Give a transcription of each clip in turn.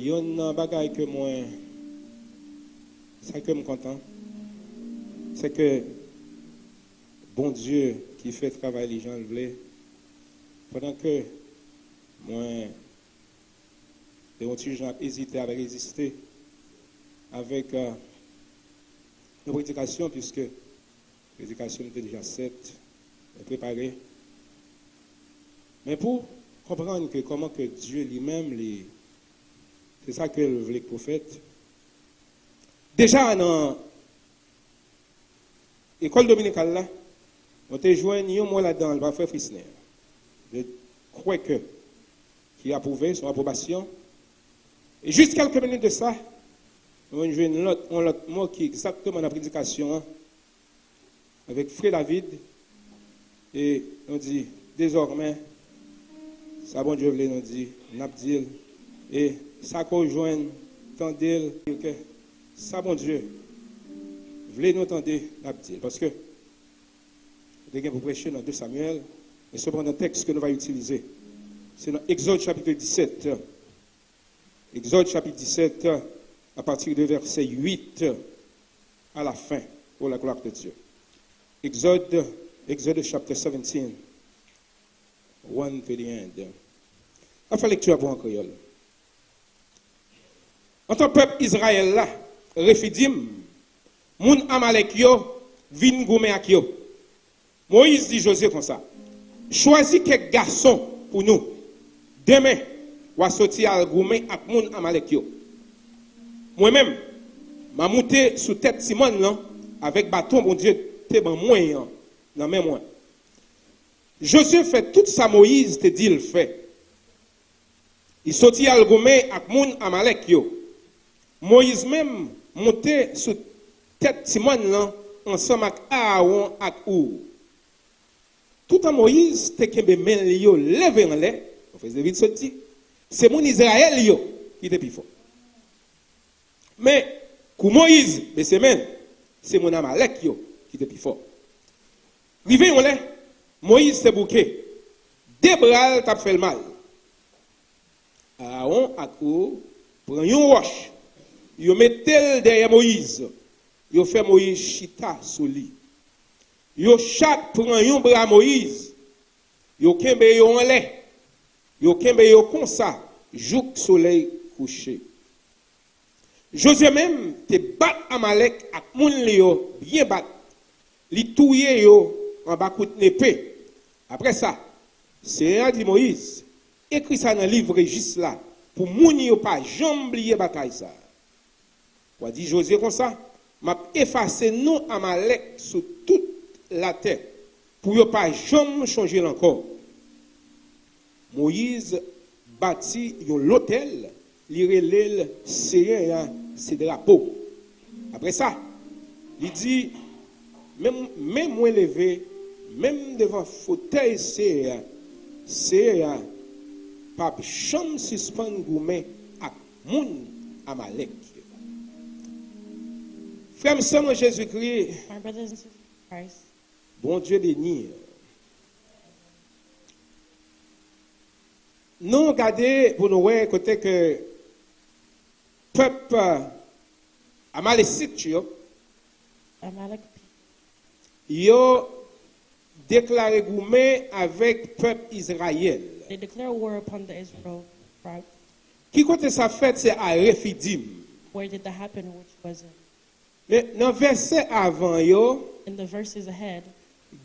Yon bagay que moi, ça que me content, c'est que bon Dieu qui fait travailler les gens le voulait, pendant que moi, les gens hésité à résister avec nos prédications, puisque la prédication était déjà préparée. Mais pour comprendre que comment que Dieu lui-même, c'est ça que le voulait prophète. Déjà dans l'école dominicale là, on te joint moi là-dedans, le frère Frisner. Je crois que qui a approuvé son approbation. Et juste quelques minutes de ça, on a joué un autre mot qui est exactement la prédication avec Frère David. Et on dit, désormais, ça bon Dieu voulait nous dire, Nabdil, et ça conjoint, tendez, que ça bon Dieu voulait nous tendre, Nabdil. Parce que, vous avez pour prêcher dans 2 Samuel, et cependant, le texte que nous allons utiliser, c'est dans Exode chapitre 17. Exode chapitre 17, à partir de verset 8 à la fin, pour la gloire de Dieu. Exode chapter 17, 1 to the end. On fait lecture pour en créole. En tant que peuple Israël là, Refidim, moun Amalek yo, vin goumé ak yo. Moïse dit Josué comme ça. Choisis quelques garçons pour nous. Demain, ou à sortir à goumé ak moun Amalek yo. Moi-même, m'a monté sous tête Simon là, avec bâton, mon Dieu, t'es ban moyen, dans même moi. Josué fait tout ça, Moïse te dit le fait. Il sortit à goumé ak moun Amalek yo. Moïse même monté sous tête Simon là, ensemble avec Aaron ak Ou. Tout en Moïse, te kembe men li yo levé en l'air, on faisait vite sorti. C'est mon Israël yo qui était plus fort. Mais, pour Moïse, c'est mon Amalek yo qui était plus fort. Rivé on l'air, Moïse s'est bouqué. Débral t'a fait le mal. Aaron ak Ou prend une roche. Yo mettel derrière Moïse. Yo fait Moïse chita sous lui. Yo chaque prend un bras Moïse. Yo kembe yo en l'air. Yo kembe yo comme ça, jouk soleil couché. Josué même te bat Amalek ak moun li yo bien bat. Li touye yo en bas coup d'épée. Après ça, c'est dit Moïse, écrit ça dans le livre juste là pour moun yo pas jamais oublier bataille ça. Quoi dit Josué comme ça, m'a effacé non Amalek sur toute la terre pour yo pas jamais changer encore. Moïse bâtit un hôtel, li relève ses drapeaux. Après ça, il dit même moi levé, même devant fauteuil c'est pas chambre suspend goumé à moun Amalek. Frère Saint Jésus-Christ. My brothers and sisters in Christ. Bon Dieu béni. Nous regardons pour nous voir côté que peuple Amalécite Amalek yo déclaré goumé avec peuple Israël. they declare war upon the Israel tribe. Qui côté ça fait c'est à Refidim. Where did that happen? Which was in? Mais dans verset avant yo, In the verses ahead,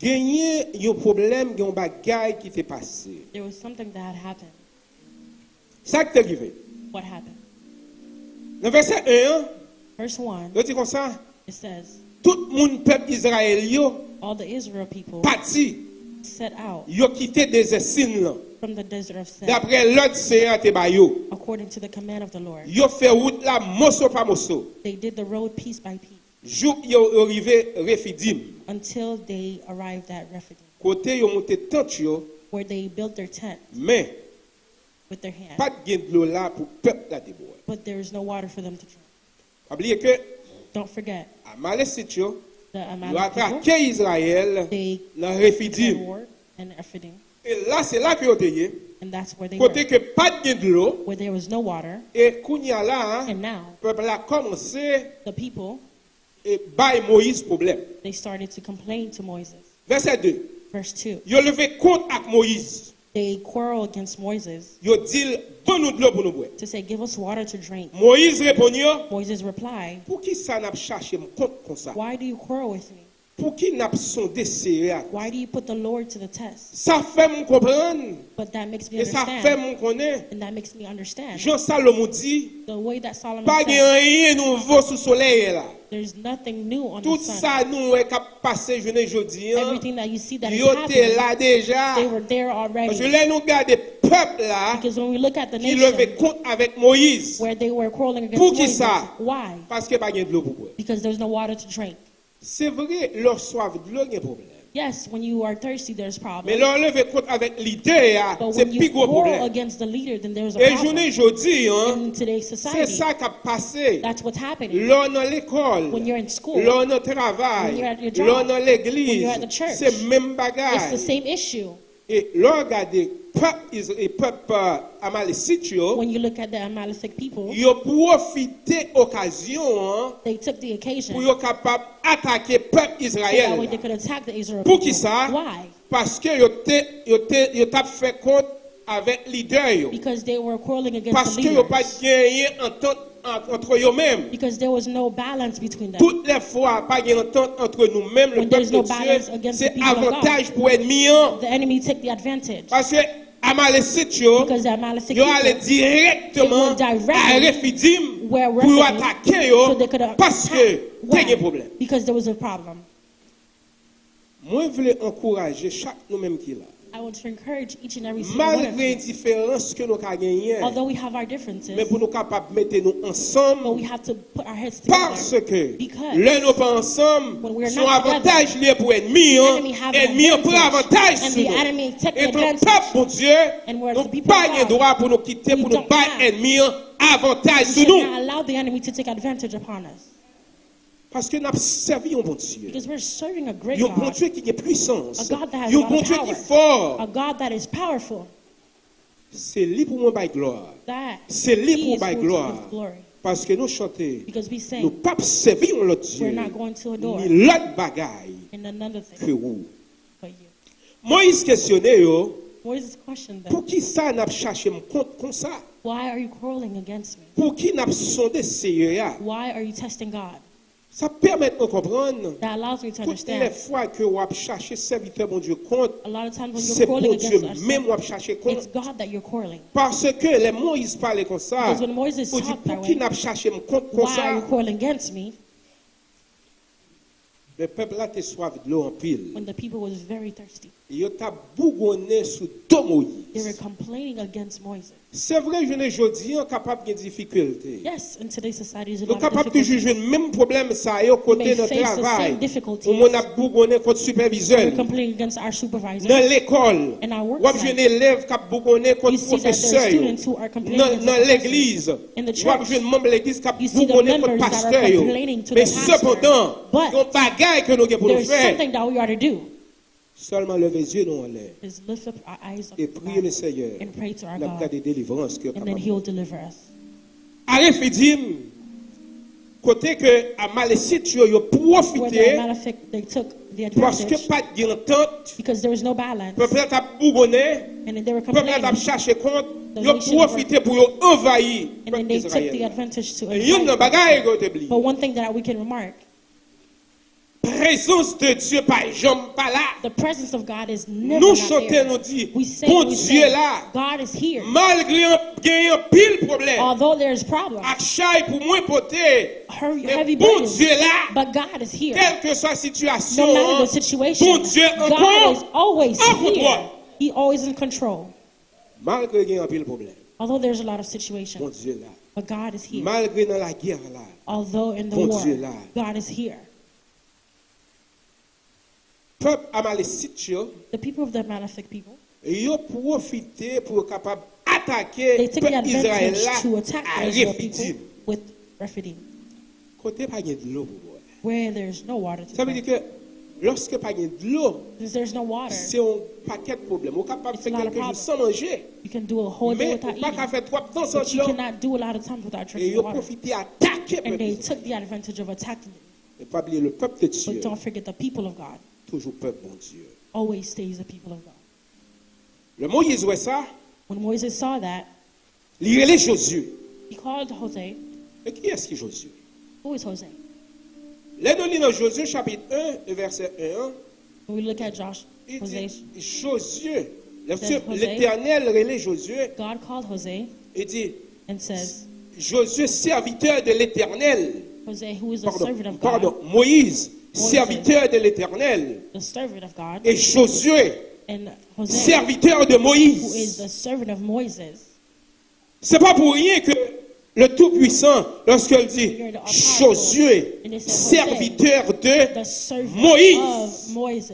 gagné un problème, un bagage qui t'est passé. there was something that had happened. Ça qui t'est arrivé. What happened? Dans verset 1, Verse 1, yo dit comme ça, it says, tout le monde peuple Israël yo all the Israel people parti, set out yo quitté des Sin là. from the desert of Sin, D'après l'autre Seigneur te ba yo. according to the command of the Lord. Yo fait route là morceau par morceau. They did the road piece by piece Jou yo arrivé Refidim. until they arrived at Rephidim, Côté yo monté tente yo, where they built their tent mais with their hands. pas de gain de l'eau là pour peuple là te boire. But there is no water for them to drink. Oubliez que Don't forget, Amalécite yo the yo Amalek people, attaqué Israël they dans declared Refidim. war in Rephidim. Et là c'est là que yo te yé. And that's where they were, côté que pas de l'eau, where there was no water. et kounya là, And now, peuple a commencé the people, et bail Moïse problème. they started to complain to Moses. Verset 2. Verse 2. Yo levé compte avec Moïse. They quarrel against Moses Yo dit bon nous de l'eau pour nous boire. to say, give us water to drink. Moïse répond yo, Moses replied, pour qui ça n'a cherché me compte comme ça? why do you quarrel with me? Pour qui n'a sondé sérieux? Why do you put the Lord to the test? Ça fait me comprendre But that makes me et ça fait understand. me connaître. And that makes me understand. Jean Salomon dit, The way that Solomon pas said, rien nouveau sous soleil là. there's nothing new on Tout the sun. ça nous est passé journée aujourd'hui. Everything that you see that is Yo t'es happening, là déjà. they were there Parce que already. là nous regardons peuple là Because when we look at the qui levait nation compte avec Moïse. where they were quarreling against Pour qui Moses, ça? why? Parce que pas de l'eau pour boire. Because there's no water to drink. C'est vrai, leur soif de l'eau, il y a un problème. Yes, when you are thirsty, there's Mais problems. leur lever compte avec l'idée, But c'est when plus you gros quarrel problème. against the leader, then there's a Et problem. journée aujourd'hui, In today's c'est society, ça qui a passé. that's what's happening. L'on dans l'école, When you're in school, l'on au travail, when you're at your job, l'on dans when l'église, you're at the church, c'est même it's the bagage. same issue. Et l'on regarde peuple amalécite, When you look at the Amalekite people, ils ont profité occasion they took the pour occasion être capable d'attaquer le peuple so that way Israël. they could attack the Israel Pour people. qui ça? Why? Parce que ils ont fait compte avec leader. Because they were quarreling against Parce the que n'ont pas leaders. gagné entente entre eux-mêmes. Because there was no balance between them. Toutes les fois, pas gagné entente entre nous-mêmes, le When there's peuple no de balance Dieu, against c'est the people of God. avantage pour ennemi. The enemy took the advantage. Parce que Amalécite, Because the Amalekite ils allaient people, directement they went à directly Rephidim where pour Rephidim, attaquer so they could parce attack. que il y a un Why? problème. Because there was a problem. Moi, je veux encourager chaque nous-mêmes qui est là. I want to encourage each and every single one of Malgré les you. différences que nous avons gagnées, Although we have our differences, mais pour nous capables de mettre nous but ensemble, we have to put our heads parce together. que Because l'un nous pas ensemble, when we are son not avantage lié pour ennemi, the enemy have an ennemi prend avantage and sur the nous. enemy take Et the donc, advantage. peuple, mon Dieu, And we're nous the people pas of de God. droit pour nous quitter, We pour nous don't battre have. ennemi avantage We sur should nous. not allow the enemy to take advantage upon us. Parce que nous avons servi un bon Dieu. Because we're serving a great Un bon God, Dieu qui a puissance. a God that has Un a lot bon of Dieu qui est power, fort. a God that is powerful. C'est lui pour moi by gloire. That C'est lui He pour is by who to gloire. give glory. Parce que nous chantons, Because we nous say ne pas servir l'autre Dieu, we're not going to adore ni l'autre bagaille in another que thing vous. but you. Moïse questionnait, Moses questioned them, pour qui ça n'a cherché me compte comme ça? why are you quarreling against me? Pour qui n'a sondé sérieux? Why are you testing God? Ça permet de comprendre That allows me to toutes les understand. fois que vous avez cherché serviteur mon Dieu compte, A lot of times when c'est you're pour quarreling Dieu against us, même vous avez cherché it's compte. God that you're quarreling. Parce que les Moïse parlaient comme ça. Because when Moses Vous dites, talked that pour qui way, n'a cherché me compte comme why are you ça? quarreling against me? Le peuple là, t'es soif de l'eau en pile. When the people was very thirsty. Il t'a bougonné sous dos They were Moïse. complaining against Moses. C'est vrai, je ne aujourd'hui capable de difficulté. Yes, in today's society, there's a Nous lot sommes of capables de difficulties. juger le même problème ça au côté may de notre face the travail. same difficulties. Où on a bougonné contre superviseur. We're complaining against our supervisors. Dans l'école, In our work ou avez un site, élève qui a bougonné you contre see that there professeur. are students who are complaining Dans against the professors. l'église, In the ou avez un church, membre de l'église qui a you see the bougonné contre members that are pasteur. complaining to Mais the pastor. cependant, But il y a un bagage que nous avons pour nous there's faire. something that we are to do. Seulement lever les yeux dans l'air Is lift up our eyes up et to prier le God Seigneur. and pray to our La cas God, de délivrance que and then He'll deliver us. à Rephidim, côté que Amalécite yo Where the profité Amalekite, they took the parce que advantage pas d'entente, because there was no balance, peuple a bougonné, and then they were peuple a complaining, cherché compte, The yo nation profité pour yo envahir and then peuple they took the Israël. advantage to Et il y a un invite. bagage que t'oublies. But one thing that we can remark, Présence de Dieu pas jamais pas là. the presence of God is never Nous not chantons, there. nous dit, We say, bon we Dieu say, là, God is here. malgré un pile problème, Although there's problems, à chaque pour moi porter, heavy bon burdens, Dieu là, but God is here. quelle que soit la situation, No matter the situation, bon Dieu God is encore, always en here. contrôle. He always in control. Malgré qu'il y a un pile problème, Although there's a lot of bon situations, Dieu là, but God is here. malgré dans la guerre là, Although in the Bon war, Dieu là. God is here. peuple amalécite, The people of the Amalekite people, ils ont profité pour capable attaquer they le took the peuple Israël advantage là to attack à the Israel Rephidim. people with Rephidim, Côté pas de l'eau pour boire. where there's no water to Ça veut drink. dire que lorsque pas de l'eau, Because there's no water. c'est un paquet de problèmes. On est capable de It's a faire lot of quelques jours problems. sans manger. You can do a whole day Mais without on pas qu'à eating. faire trop de temps sans But you l'eau. cannot do a lot of times without Et drinking ils ont water. profité à attaquer le And they peuple. took the advantage of attacking it. Et pas oublier le peuple de Dieu. But don't forget the people of God. Toujours peuple bon Dieu. Always stays the people of God. Le Moïse voit ça, When Moses saw that, il relève Josué. he called Jose. Et qui est-ce qui est Josué? Who is Jose? Là, nous lisons dans Josué chapitre 1, verset 1. When we look at Josh, Il Jose, dit Josué. José. L'Éternel relève Josué. God called Jose Il dit and says, Josué, serviteur de l'Éternel. Jose, who is a servant of God, Pardon, Moïse, serviteur de l'Éternel. the servant of God, Et Josué, and Jose, serviteur de who is Moïse. the servant of Moses. C'est pas pour rien que le Tout-Puissant, lorsqu'il dit Josué, serviteur The de servant Moïse. of Moses.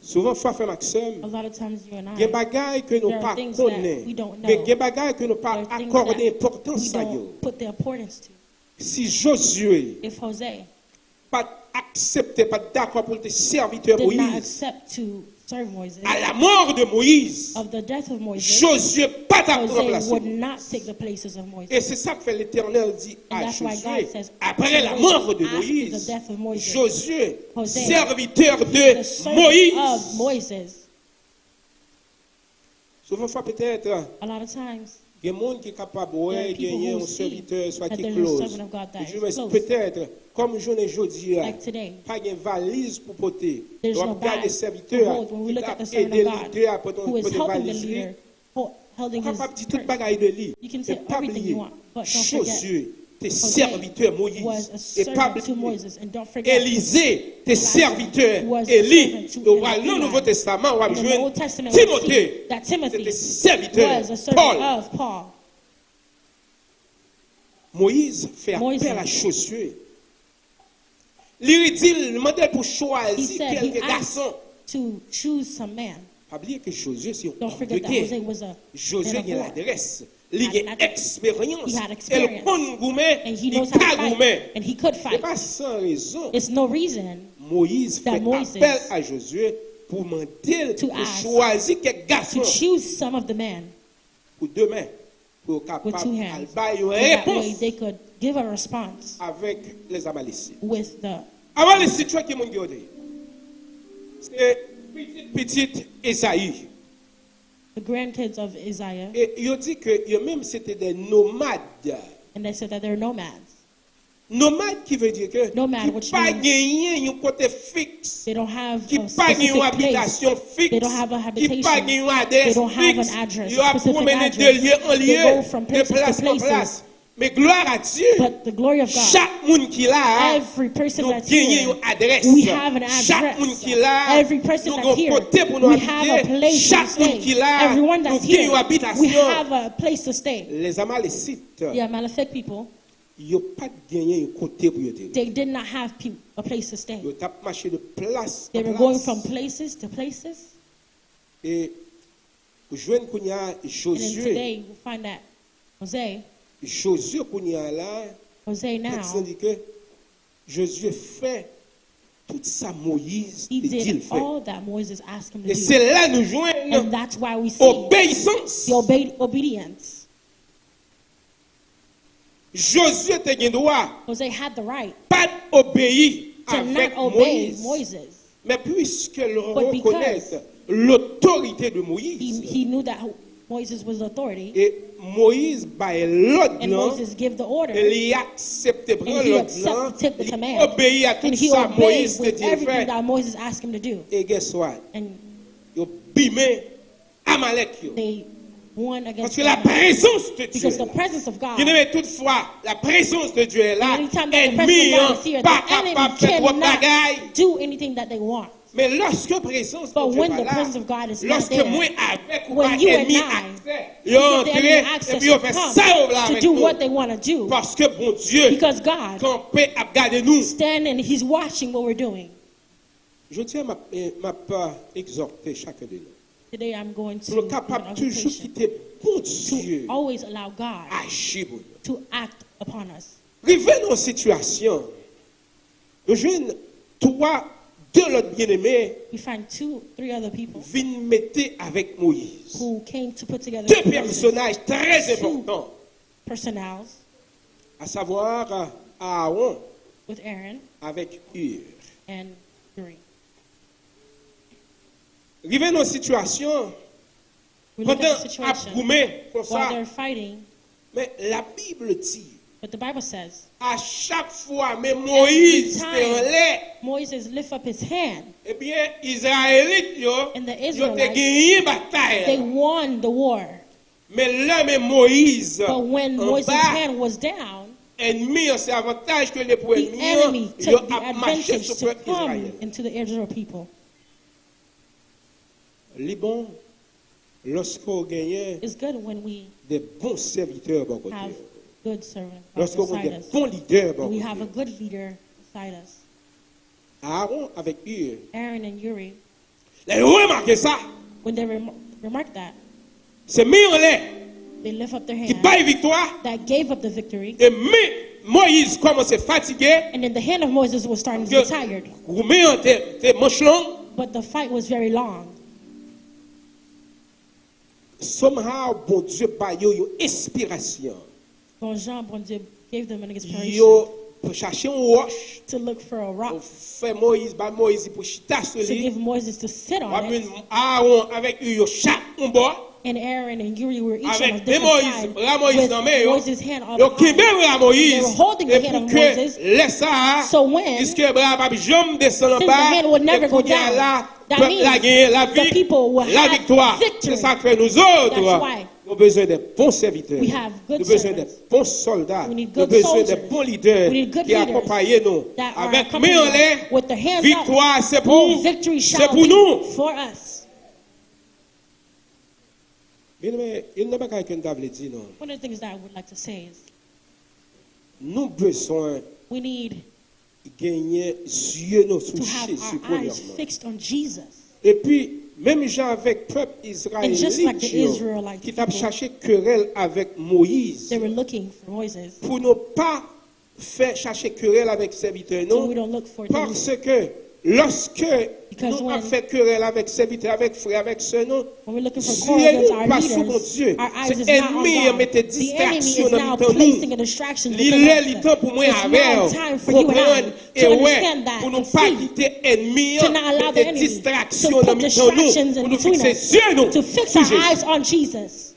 Souvent, frère Maxime, A lot of times you and il y a des I, bagailles que nous there are pas things that connaissons. we don't Mais know. il y a des bagailles que nous pas there are things accordé that importance we à eux. don't put the importance to. Si Josué If Jose pas accepté, pas d'accord pour être serviteur did not Moïse, accept to serve Moses, à la mort de Moïse, of the death of Moses, Josué pas à Jose remplacer. would not take the places of Moses. Et c'est ça que fait l'Éternel dit And à that's why Josué, God says, après la mort de after Moïse, the death of Moses, Josué, José, serviteur the de servant Moïse. of Moses. Souvent, peut-être, A lot of times, il y a des gens qui sont capables there are de people gagner who un see serviteur, soit that qui there's a close. servant of God that Je is me close. peut-être, comme je ne dis Like today, pas une valise pour porter. there's On no regarde les bag to serviteurs hold. When we qui look at t'a the servant aidé of God, leader à porter who is helping the valise. leader, holding On his capable de dire toute purse. bagaille de lui. You can Et say pas everything oublier, you want, but don't forget, Josué, tes Jose serviteurs Moïse. was a Et pas servant to oublier, Moses. And don't forget, Élisée, tes serviteurs, was a Élie. servant to Au Eli. Nouveau Testament, on va in the jouer Old Testament, we see Timothée, that Timothy c'était serviteur, was a servant Paul. of Paul. Moïse fait Moïse. appel à Josué. Il dit, il demandait pour He choisir said he quelques asked garçons. to choose some man. Pas oublier que Josué, c'est un Don't homme de forget that Jose guerre. was a Josué, man il a of war. l'adresse. Il Had a an- expérience. he had Et experience. le bon gourmet, And he il knows how to a fight, gourmet. and he could Et fight. pas sans raison. It's no reason Moïse that fait Moses appel à Josué pour demander to de ask choisir quelques garçons to choose some of the men pour demain, pour with capable two de hands. faire une So that way réponse they could give a response avec les Amalicites. with the Amalicites, tu vois qui est mon gardé? C'est petit Esaïe. grandkids of Isaiah, Et il dit que eux même c'était des nomades. and they said that they're nomads. Nomade qui veut dire que Nomad, which qui pas means gagné un côté fixe, They don't have qui a pas gagné une specific place. habitation fixe, They don't have a qui habitation. pas gagné une adresse They don't have fixe. an address, Ils ont specific promené de address. lieu en They lieu, go from de places to place en places. place. Mais gloire à Dieu, But the glory of God, chaque monde qui l'a, every person nous that's gagnons here, une adresse. we have an Chaque address. monde qui l'a, Every person nous that's avons here, côté pour nous we have a habiter. place to Chaque monde qui stay. l'a, Everyone nous that's gagnons here, une we habitation. have a place to stay. Les Amalicites, The Amalekite people, ils n'ont pas gagné un côté pour y aller. they did not have a place to stay. Ils ont marché de place They en were going place. from places to places. Et vous jouez qu'on y a And then Josué. today, we find that Josué qu'on y a là, Jose texte now, dit que Josué fait tout ça Moïse he et dit did le fait. all that Moses asked him to Et do. c'est là nous And joignons that's why we see obéissance. the obedience. Josué te gen droit Jose had the right pas obéir to avec not obey Moïse. Moses. Mais puisque l'on But reconnaît because l'autorité de He Moïse knew that Moses was the authority, et Moïse by l'ordre and Moses gave the order, il accepte and prendre he l'ordre, accepted, took the il command, obéit à tout and he ça obeyed Moïse te with dit everything faire. that Moses asked him to do. Et guess what? And Ils ont bimé Amalek. they won Parce against que la them. présence de Dieu Because est the là. presence of God, Bien aimé, toutefois, la présence de Dieu est là. anytime that the presence Ennemi, of God is here, pas the enemy capable de faire trop de cannot bagaille. do anything that they want. Mais lorsque la présence de But Dieu when est the là, presence of God is not lorsque there, moi avec ou when pas you and ennemi I, accès, we ils give the entrent enemy et access puis ils to fait come ça là to avec do nous. what they want to do. Parce que bon Dieu, Because God campé à garder nous. stand and He's watching what we're doing. Je tiens ma part exhorter chacun de nous. Today I'm going to Pour give capable an toujours exhortation quitter bon Dieu to always allow God agir pour nous. to act upon us. Arriver dans une situation Nous jouons deux autres bien-aimés we find 3 other people viennent mettre avec Moïse. who came to put together Deux Moses, personnages très 2 importants, personals à savoir Aaron with Aaron avec Hur. and Uri. Arrivé dans une situation, We look pendant at the situation Abgoumé, comme while ça, they're fighting, mais la Bible dit, but the Bible says à chaque fois, mais Moïse Every time. était en l'air, Moses lift up his hand. eh bien, Israélites, And the ils ont Israelites, gagné they bataille. won the war. Mais là, mais Moïse, But when en Moses' bas, hand was down, ennemi, c'est avantage que les the ennemis, enemy ils took the ont marché advantage sur to le peuple come Israël. into the Israel people. Liban, lorsqu'on gagne It's good when we des bons serviteurs, bon côté. have good servants Lorsqu'on a beside des us. bons leaders, bon And we have a côté. good leader beside us. Aaron avec Hur, Aaron and Uri, les remarquez ça, when they remarked that, c'est mis en l'air, they lift up their qui hand baille victoire, that gave up the victory. et Moïse commence à fatiguer, And then the hand of Moses was starting to get tired. vous mettez tes manches longues, But the fight was very long. somehow, bon Dieu, ba yo une inspiration. Bon Jean, bon Dieu, gave them an inspiration Yo, pour chercher un roche, to look for a pour rock faire Moïse, ba Moïse pour chita sur to lui. give Moses to sit on Après, it. Aaron avec Hur, chaque un bord. And Aaron and Uri were each on a Avec different Moïse, side bras Moïse with dans main, yo. Moses' hand up Yo high. kembe bras Moïse. They were holding the Et hand pour of que Moses. laisse ça, So when- puisque bras pas jamais descendre en Since the bas, hand would never et go qu'on y a down, là, that peuple means la gagne, la the vie, people will la have victoire. victory. C'est ça que nous That's autres, why nous avons besoin de bons serviteurs. we have good Nous avons besoin de servants. bons soldats. We need Nous avons good besoin de soldiers. bons leaders We need good qui leaders accompagnent nous. that are Avec accompanying main en us l'air, with the hands victoire, up. c'est Oh, pour, victory c'est shall pour be nous. for us. Mais il n'a pas quelqu'un d'avle dit non. One of the things that I would like to say is Nous avons besoin we need de gagner yeux nous sur to have Jésus our eyes premièrement. fixed on Jesus. Et puis, même gens avec le peuple And just like the israélite Israelite qui t'a people, cherché querelle avec Moïse, they were looking for Moses. pour ne pas faire chercher querelle avec serviteur, So non, we don't look for them. parce que lorsque Because nous avons when- fait querelle avec serviteur, avec frère, avec sœur, non, When we're looking for si quarrel against nous our pas sous mon leaders, Dieu, our eyes c'est is not on ennemi God. mettait The enemy distraction is dans now le temps placing nous. a distraction Il within est us. le temps pour moi It's avec now time for you and comprendre I et to ouais understand that pour and ne pas see, quitter ennemi to not allow the mettre enemy distraction to dans put le temps distractions nous pour in nous between fixer us, sur nous to fix sur our Jésus. eyes on Jesus.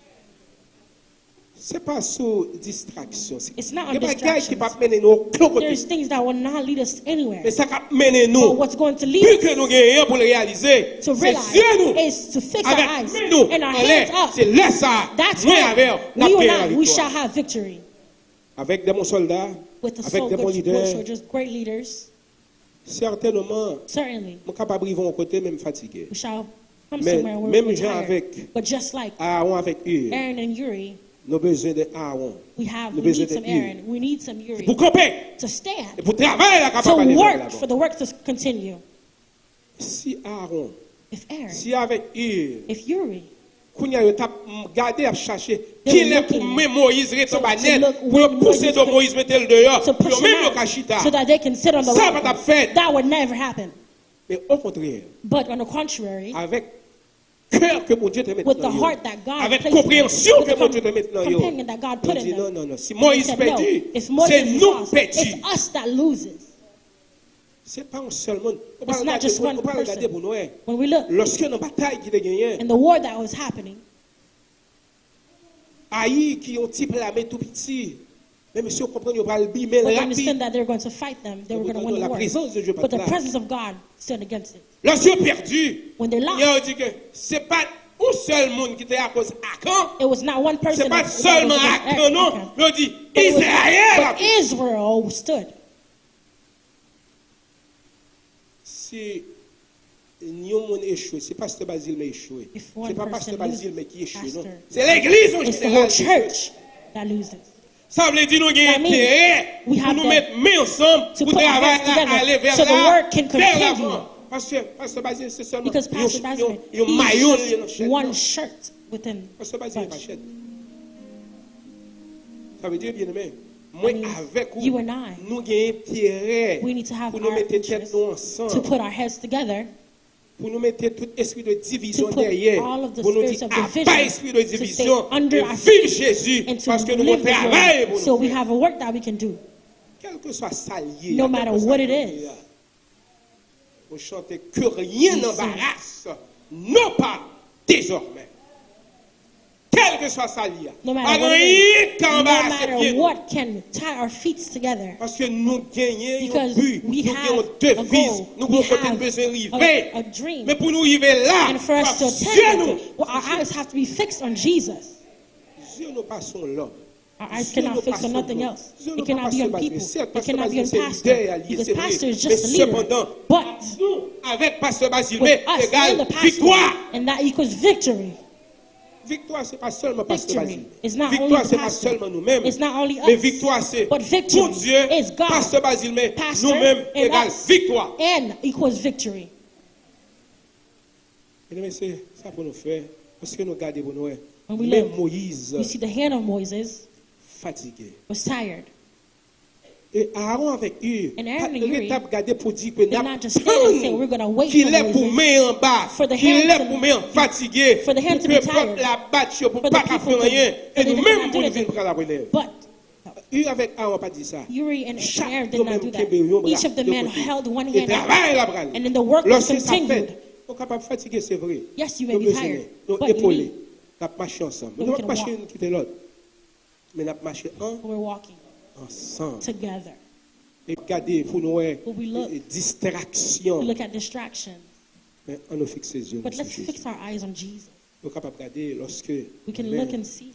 C'est pas sous distraction. It's not on Il y a des bagages qui distractions. peuvent mener nous aucun côté. There's things that will not lead us anywhere. Mais ça va mener But nous. what's going to lead Plus que nous us gagnons pour le réaliser, to c'est realize Dieu nous. is to fix our Avec eyes nous and our en l'air. hands up. C'est là ça. That's Moi when avec la we paix et la and I, we shall victoire. have victory. Avec des bons soldats, With the avec des bons good leaders, soldiers, great leaders, certainement, certainly je suis capable de vivre à côté même fatigué. we shall come Mais somewhere where même we're gens tired. avec But just like Aaron avec Hur, Aaron and Uri, nous avons besoin d'Aaron. we Nous need besoin some de Aaron, we need some Uri Pour camper, to stand, et pour travailler la to capable d'aller work, vers for the work to continue. Si Aaron, If Aaron, si avec Hur, if Uri, Kounya yo tap gardé à chercher They qui were est pour looking mettre Moïse retourner to net look pour when pousser Moses de Moïse mettre le dehors to push yo même yo him kachita out so that they can sit on the ça rock, pas fait that would never happen. mais au contraire But on the contrary, avec cœur que mon Dieu te met with the dans yo heart that God avec placed in compréhension them, que with mon the Dieu te met dans yo companion that God on put in dit them, non si they Moïse said, no, perdu if Moses c'est is nous lost, perdus it's us that loses. c'est pas un seul monde on It's not just one pas regarder pour person. nous When we look lorsque dans bataille qui a gagné in the war that was happening, Aïe qui ont type la main tout petit mais monsieur comprend yo pas le bimer but they rapide understand that they were going to fight them, they were going to win the la war. présence de Dieu pas But the là presence of God stood against it. lorsque perdu When they il lost, a dit que c'est pas un seul monde qui était à cause Akan. it was not one person C'est pas that was seulement against Akan, non. Achan. Il a dit But it was- Israël. but Israel stood. Si nous monde échoué, c'est pas Pasteur Bazilme échoué. If one C'est pas person Pasteur Bazilme qui loses, échoue, non. pastor, C'est l'église en It's the général. whole church that loses. Ça veut dire nous That avons means intérêt we pour have nous to- mettre main ensemble to pour put our travailler hands together aller vers so the là, work can vers continue. l'avant. Parce que Pasteur Bazilme c'est seulement Because Pastor Bazilme, un maillon he's dans just chaîne. one shirt within Pasteur Bazilme bunch. pas chaîne. Ça veut dire bien aimé. moi That means avec you vous, and I, nous avons intérêt we need to have pour nous our mettre tête interests nous to ensemble, put our heads together, pour nous mettre tout esprit de division to put derrière, all of the pour nous spirits dire, of ah, division pas esprit de to stay division, under et our vive feet Jésus, and to parce que nous live avons the travail pour word. So nous we faire. have a work that we can do. Quel que soit ça lié, No quel matter que soit what it ça is. lié, on chante que rien We n'embarrasse, non pas désormais. Quel que soit ça lié, No pas matter what rien it is, qui no embarrasse matter bien. what can tie our feet together. Parce que nous gagnons un Because but, we nous have gagnons a deux goal, vies, nous we avons have besoin d'arriver. a dream. Mais pour nous arriver là, And for us to Dieu attain nous, it, well, our eyes have to be fixed on Jesus. Dieu nous pas son l'homme. Our eyes Dieu cannot nous fix pas on son nothing l'homme. else. Dieu It nous cannot pas be son on Bazilme. people. Certes, It Pasteur cannot be on Bazilme, c'est pastor. leader allié, Because c'est vrai. pastor is Mais just a leader. cependant, But nous, avec Pasteur Bazilme, with us égale and the pastor, victoire. and that equals victory. Victoire, c'est pas seulement Pasteur Victory Bazilme. is not Victoire, only the c'est pas pastor. seulement nous-mêmes. It's not only Mais us. victoire, c'est But victory pour Dieu, is God, Pasteur Bazilme, pastor, nous-mêmes, and égale us, victoire. and equals victory. Et c'est ça pour nous faire. Parce que nous gardons pour nous. When we Même look, Moïse, we see the hand of Moses fatigué. was tired. Et Aaron avec eux, And Aaron and il Uri a regardé pour dire que did not just stand and say, we're going to wait qu'il for est pour Moses, mettre en bas, for the qu'il hand est to- pour mettre fatigué, for the hand pour to que be le peuple tired, la batte, pour for pas the faire people to- rien, so et they nous-mêmes cannot pour do nous venir anything. prendre la relève. But Eux avec Aaron pas dit ça. Uri and Chaque Aaron did not do that. homme Each of the de men côté. held one Et hand out, travail la brale. and then the work was Lorsque ça continued. fait, on est capable de fatiguer, c'est vrai. Yes, you may Nous be besoin, tired, nous but you épauler, need- nous marcher ensemble. but Nous we ne can marcher walk. une quitter l'autre. Mais nous marcher We're walking ensemble. together. Et regarder pour nous But we look- distraction. We look at distraction, Mais on nous fixe les yeux but sur let's Jésus. fix our eyes on Jesus. Nous sommes capables de regarder lorsque. We can look and see.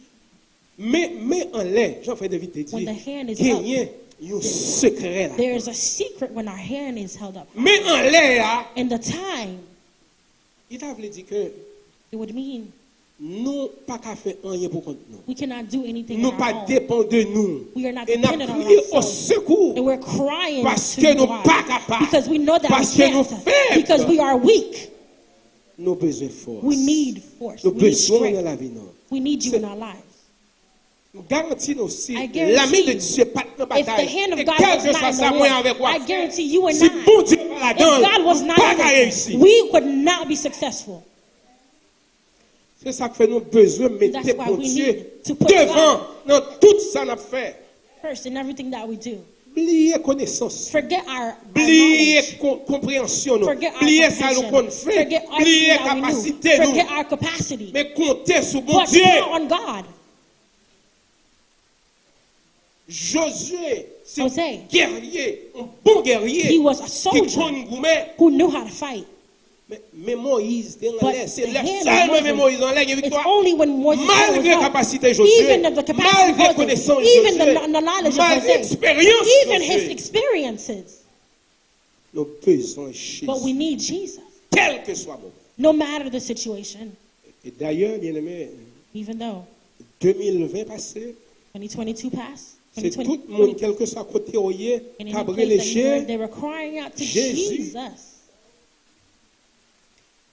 Mais en l'air, Jean-Frère David te When dit, the hand is qu'il up, y a un secret là. there is a secret when our hand is held up. Mais en l'air, And the time, il t'a voulu dire que it would mean nous pas qu'à faire rien pour contre nous. we cannot do anything Nous on pas our own. dépendent de nous. We are not Et nous dependent on crions au ourselves. secours. And we're crying Parce to que nous God pas capables. because we know that Parce we que nous can't. faibles. Because we are weak. Nous avons besoin de force. We need force. Nous We need besoin dans strength. la vie. Non. We need you C'est- in our lives. Nous garantissons aussi, I guarantee la main de you, Dieu pas dans la If the bataille. hand of Et God quel was que not soit in ça, the moi war, avec moi. I guarantee you and Si I, bon Dieu pas if là-dedans, God was not pas in qu'à it, réussir. we could not be successful. C'est ça que fait nous besoin de mettre That's why bon we Dieu need to put devant dans tout ça qu'on a fait. First in everything that we do. Oubliez connaissance. Forget our Oubliez knowledge. compréhension. Forget our Oubliez ça nous qu'on comprehension. fait. Forget Oubliez everything that we capacité knew. nous. Forget our capacity. Mais comptez sur bon But Dieu. count on God. Josué, c'est José. un guerrier, un bon guerrier. He was a Qui soldier connaît gourmet. who knew how to fight. Mais Moïse, But c'est the le hand seul of mais Moïse en l'air, il y a It's victoire. only when Moses Malgré was up, capacité Josué, even of the capacity malgré of Moses, connaissance even Josué, the knowledge of malgré Jose, expérience even his Josué, experiences. nous besoin de Jésus, But we need Jesus, quel que soit le moment. no matter the situation. Et d'ailleurs, bien aimé, Even though 2020 passé, 2022 passed, c'est tout 2020, le monde, quel que soit côté où il est, and in qui a the place brûlé that you were, les they were crying out to Jésus. Jesus.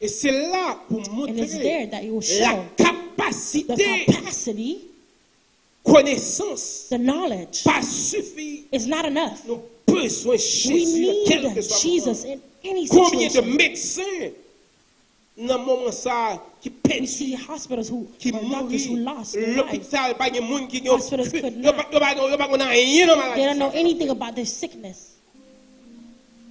Et c'est là pour And it's montrer there that it will la show the capacité, capacity, connaissance, the knowledge pas suffit. is not enough. Nous besoin de We Jésus, quel que need soit le moment. Jesus in any Combien de situation. médecins dans le moment ça qui We perdent, see hospitals who, qui or doctors who mourent, lost their lives. l'hôpital, pas de monde qui Hospitals could not. pas rien dans They don't know maladie. anything about their sickness.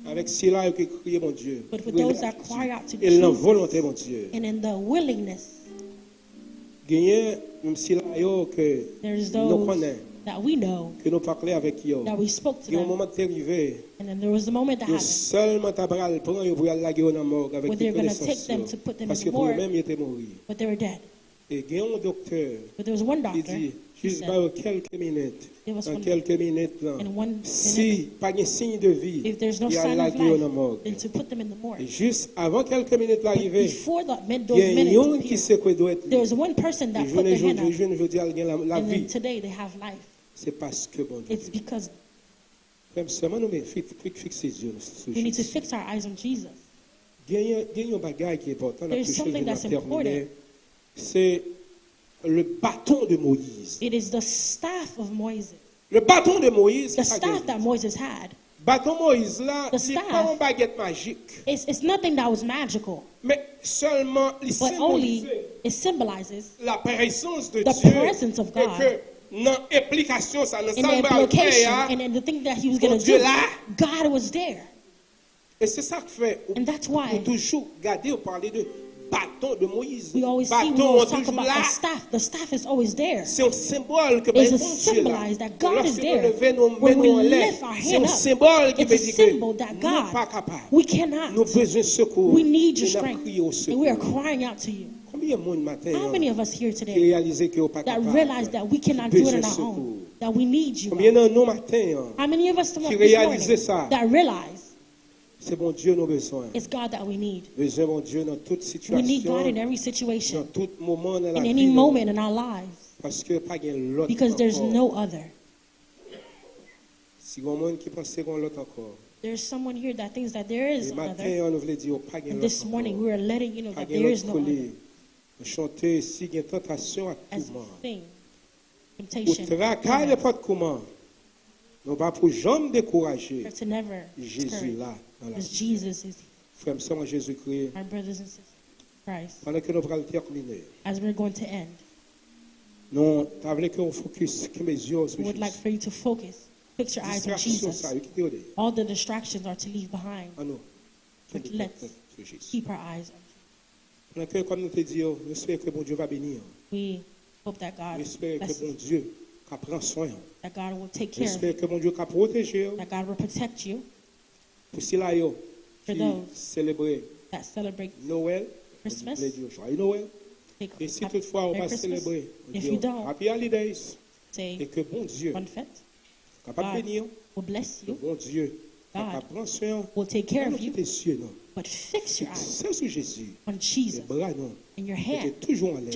Avec cela, qui crie mon Dieu. But with those that cry out to Et la Jesus volonté, mon Dieu. and in the willingness, Gagner, même si là, que there's nous those connaissons, that we know que nous parlons avec eux. that we spoke to Il y a un them. moment d'arriver, And then there was a moment that nous happened seulement t'abral prendre pour aller laguer dans la morgue avec where les they're going to take connaissances. them to put them Parce in que the pour morgue, eux-mêmes, ils étaient morts. but they were dead. Et il y a un docteur But there was one qui doctor dit, who juste said, dans quelques minutes, Give us dans one quelques minutes, là, in 1 si minute, pas de signe de vie, if there's no il y a sign of lagué dans la life, morgue. then to put them in the Et morgue. juste avant quelques minutes But l'arrivée, before il those y a un minutes homme qui appeared, sait quoi doit être. there was one person that put their hand up, Je ne dis la and then vie. today they have life. C'est parce que bon Dieu. It's because Même seulement nous fixer les yeux sur we need to Jésus. fix our eyes on Jesus. Il y a un bagage qui est important. La There's plus something chose that's de terminer, important. c'est le bâton de Moïse. It is the staff of Moses. Le bâton de Moïse, The staff that Moses had, bâton Moïse là, The c'est staff, pas une baguette magique, it's nothing that was magical, mais seulement il but only symbolise it symbolizes la présence de the Dieu presence of God. et que dans l'implication ça dans in the ça implication and the thing that he was going to do. Dieu là. God was there. Et c'est ça que fait And that's why on toujours garder ou parler de bâton de Moïse. we always see, we Bâton always talk toujours about là. the staff is always there. C'est un symbole que It's ben, a bon Dieu là. symbolize that God is Lorsque there. nous levons nos When we mains en l'air, lift our c'est hand un up, symbole qui it's veut a dire symbol que that nous God, pas capables. we cannot. Nous avons besoin de secours. We need your Et nous strength. crions au And we are secours. crying out to you. Combien de monde matin How many of us here qui today réalisent que pas that capable? realize that we cannot do it on our own, that we need you? Combien God? de nous matin How many of us this qui morning réalisent ça? that realize C'est bon Dieu nos besoins. it's God that we need? Besoin bon Dieu dans toute We need God situation, in every dans situation, tout moment dans la in vie. any moment in our lives, Parce que pas gain l'autre because there's encore. no other. Si on monde qui pense qu'on l'autre encore. There's someone here that thinks that there is Et another. matin on voulait dire pas gain And l'autre this morning encore. we are letting you know Pas that gain there is l'autre no other. collé. On chanter si gain tentation à As tout moment. we sing, Ou temptation, tracaille n'importe comment. Nous pas pour jamais décourager or to never Jésus discourage, là dans la because vie. Jesus is Frère, moi Jésus-Christ, our brothers and sisters in Christ. pendant que nous allons terminer, As we're going to end, nous avons qu'on focus que mes yeux sur we would like Jésus. for you to fix your eyes on Distraction Jesus. ça, qui te dit. All the distractions are to leave behind. Ah non. But let's Sur Jésus. keep our eyes on Jesus. Pendant que comme nous te disons, j'espère que bon Dieu va bénir. We hope that God J'espère que blesses bon you, Dieu va prendre soin. that God will take care of you, J'espère que bon Dieu va protéger. that God will protect you. Pour cela, yo, For qui those célébrer that celebrate Noël, Christmas, je dire joyeux Noël. say Et si happy toutefois on Merry va Christmas. célébrer, on If dit you don't, Happy Holidays. Et say que bon Dieu, one fête. capable de God bénir, will bless que you, bon Dieu, God capable de prendre soin. will take care Nous of you, quitter cieux, non. but fix your eyes C'est sur Jésus. on Les Jesus bras, non. in your Mettez hand. toujours en l'air.